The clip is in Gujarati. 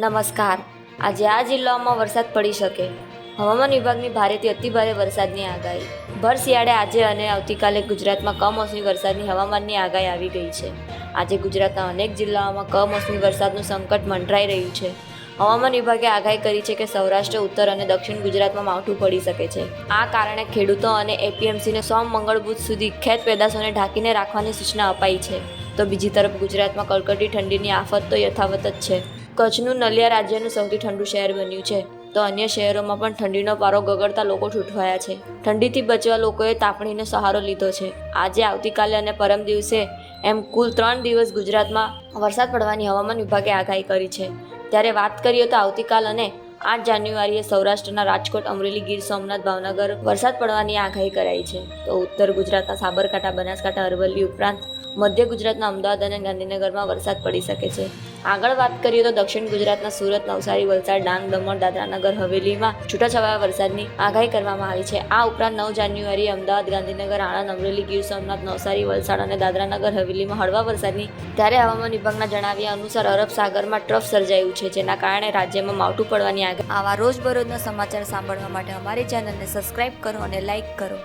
નમસ્કાર. આજે આ જિલ્લાઓમાં વરસાદ પડી શકે. હવામાન વિભાગની ભારેથી અતિભારે વરસાદની આગાહી. ભર શિયાળે આજે અને આવતીકાલે ગુજરાતમાં કમોસમી વરસાદની હવામાનની આગાહી આવી ગઈ છે. આજે ગુજરાતના અનેક જિલ્લાઓમાં કમોસમી વરસાદનું સંકટ મંડરાઈ રહ્યું છે. હવામાન વિભાગે આગાહી કરી છે કે સૌરાષ્ટ્ર, ઉત્તર અને દક્ષિણ ગુજરાતમાં માવઠું પડી શકે છે. આ કારણે ખેડૂતો અને એપીએમસીને સોમ, મંગળ, બુધ સુધી ખેત પેદાશોને ઢાંકીને રાખવાની સૂચના અપાઈ છે. તો બીજી તરફ ગુજરાતમાં કડકડતી ઠંડીની આફત તો યથાવત જ છે. કચ્છનું નલિયા રાજ્યનું સૌથી ઠંડુ શહેર બન્યું છે, તો અન્ય શહેરોમાં પણ ઠંડીનો પારો ગગડતા લોકો ઠૂંઠવાયા છે. ઠંડીથી બચવા લોકોએ તાપણીનો સહારો લીધો છે. આજે, આવતીકાલે અને પરમ દિવસે એમ કુલ 3 દિવસ ગુજરાતમાં વરસાદ પડવાની હવામાન વિભાગે આગાહી કરી છે. ત્યારે વાત કરીએ તો આવતીકાલ અને 8 જાન્યુઆરીએ સૌરાષ્ટ્રના રાજકોટ, અમરેલી, ગીર સોમનાથ, ભાવનગર વરસાદ પડવાની આગાહી કરાઈ છે. તો ઉત્તર ગુજરાતના સાબરકાંઠા, બનાસકાંઠા, અરવલ્લી ઉપરાંત મધ્ય ગુજરાતના અમદાવાદ અને ગાંધીનગરમાં વરસાદ પડી શકે છે. આગળ વાત કરીએ તો દક્ષિણ ગુજરાતના સુરત, નવસારી, વલસાડ, ડાંગ, દમણ, દાદરાનગર હવેલીમાં છૂટાછવાયા વરસાદની આગાહી કરવામાં આવી છે. આ ઉપરાંત 9 જાન્યુઆરીએ અમદાવાદ, ગાંધીનગર, આણંદ, અમરેલી, ગીર સોમનાથ, નવસારી, વલસાડ અને દાદરાનગર હવેલીમાં હળવા વરસાદની. ત્યારે હવામાન વિભાગના જણાવ્યા અનુસાર અરબ સાગરમાં ટ્રફ સર્જાયું છે, જેના કારણે રાજ્યમાં માવઠું પડવાની આગાહી. આવા રોજબરોજના સમાચાર સાંભળવા માટે અમારી ચેનલને સબસ્ક્રાઇબ કરો અને લાઇક કરો.